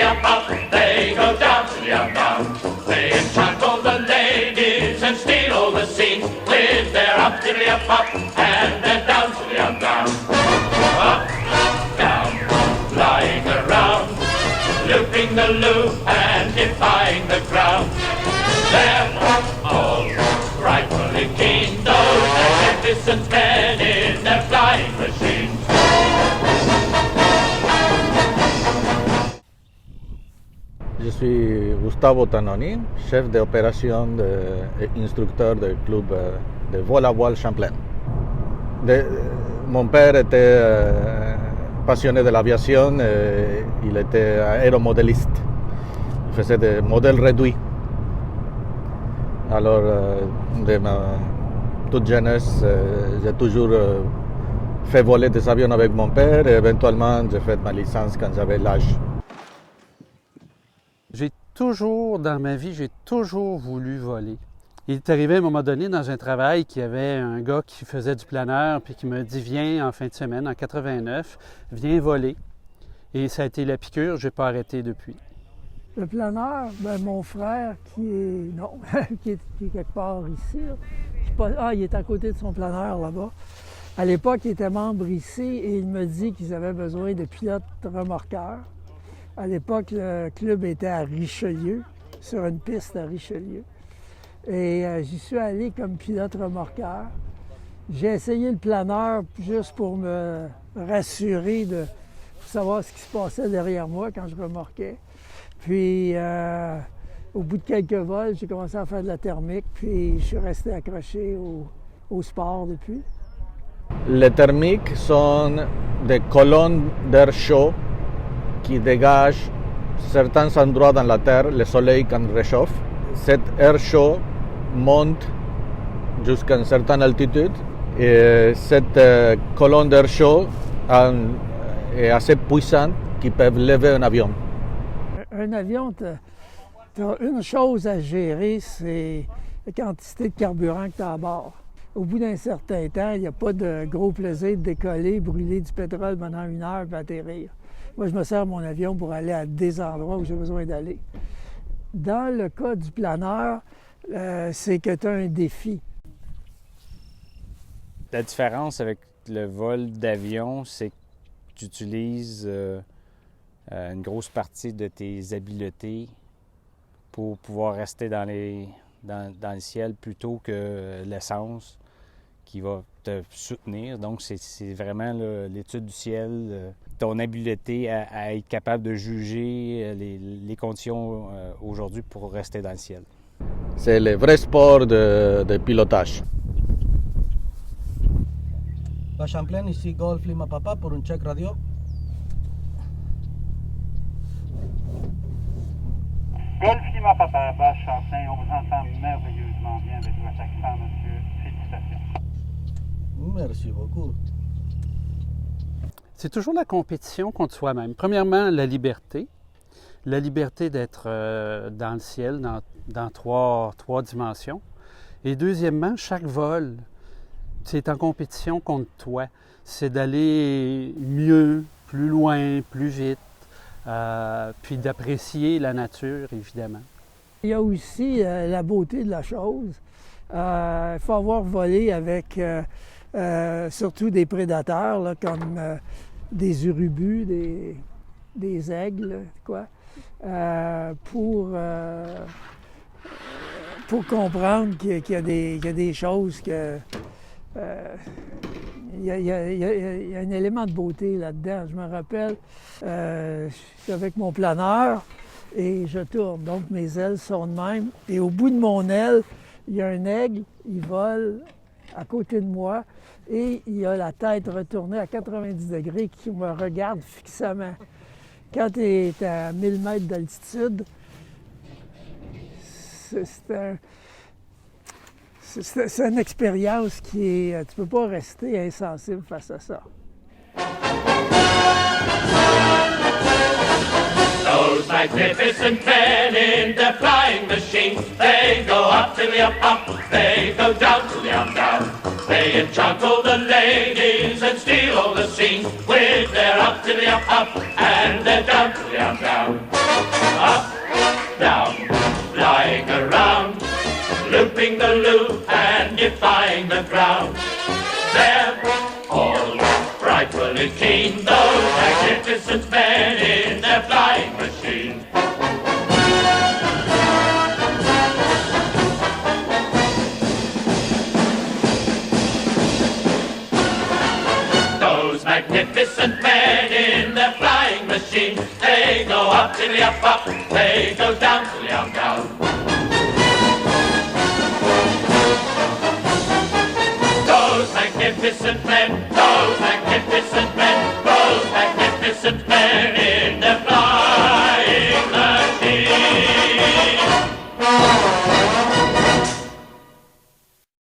up up, they go down to the up down. They enchant all the ladies and steal all the scene with their up to the up up and their down to the up down. Up, down, flying around, looping the loop and defying the ground. They're all frightfully keen, those magnificent men in their flying machines. Je suis Gustavo Tanoni, chef d'opération et instructeur du club de vol à voile Champlain. Mon père était passionné de l'aviation, il était aéromodéliste, il faisait des modèles réduits. Alors, de ma toute jeunesse, j'ai toujours fait voler des avions avec mon père et éventuellement j'ai fait ma licence quand j'avais l'âge. Dans ma vie, j'ai toujours voulu voler. Il est arrivé à un moment donné dans un travail qu'il y avait un gars qui faisait du planeur puis qui m'a dit « Viens en fin de semaine, en 89, viens voler ». Et ça a été la piqûre, je n'ai pas arrêté depuis. Le planeur, mon frère qui est quelque part ici, il est à côté de son planeur là-bas. À l'époque, il était membre ici et il me dit qu'ils avaient besoin de pilotes remorqueurs. À l'époque, le club était à Richelieu, sur une piste à Richelieu. Et j'y suis allé comme pilote remorqueur. J'ai essayé le planeur juste pour me rassurer pour savoir ce qui se passait derrière moi quand je remorquais. Puis, au bout de quelques vols, j'ai commencé à faire de la thermique, puis je suis resté accroché au sport depuis. Les thermiques sont des colonnes d'air chaud qui dégagent certains endroits dans la Terre, le soleil quand il réchauffe. Cet air chaud monte jusqu'à une certaine altitude et cette colonne d'air chaud est assez puissante qui peut lever un avion. Un avion, tu as une chose à gérer, c'est la quantité de carburant que tu as à bord. Au bout d'un certain temps, il n'y a pas de gros plaisir de décoller, brûler du pétrole pendant 1 heure et atterrir. Moi, je me sers mon avion pour aller à des endroits où j'ai besoin d'aller. Dans le cas du planeur, c'est que tu as un défi. La différence avec le vol d'avion, c'est que tu utilises une grosse partie de tes habiletés pour pouvoir rester dans le ciel plutôt que l'essence qui va te soutenir. Donc, c'est vraiment l'étude du ciel, ton habileté à être capable de juger les conditions aujourd'hui pour rester dans le ciel. C'est le vrai sport de pilotage. Champlain, ici Golf Lima Papa pour un check radio. Golf Lima Papa, bas Champlain, on vous entend merveilleusement bien avec votre accent, monsieur. Félicitations. Merci beaucoup. C'est toujours la compétition contre soi-même. Premièrement, la liberté d'être dans le ciel, dans trois dimensions. Et deuxièmement, chaque vol, c'est en compétition contre toi. C'est d'aller mieux, plus loin, plus vite, puis d'apprécier la nature, évidemment. Il y a aussi la beauté de la chose. Il faut avoir volé avec surtout des prédateurs, là, comme des urubus, des aigles, quoi, pour comprendre qu'il y a des choses que... il y a un élément de beauté là-dedans. Je me rappelle, je suis avec mon planeur et je tourne. Donc, mes ailes sont de même. Et au bout de mon aile, il y a un aigle, il vole à côté de moi et il a la tête retournée à 90 degrés qui me regarde fixement. Quand tu es à 1000 mètres d'altitude, c'est une expérience qui est... Tu peux pas rester insensible face à ça. Those magnificent men in their flying machines, they go up to the up, they go down to the down. They enchant all the ladies and steal all the scenes with their up to the up, and their down to the down. up, down, flying around, looping the loop and defying the ground. They're all frightfully keen, those magnificent men in their flying machine. Those magnificent men in their flying machine, they go up to the up, they go down to the down. Those magnificent men, those magnificent men, those magnificent men in their flying machine.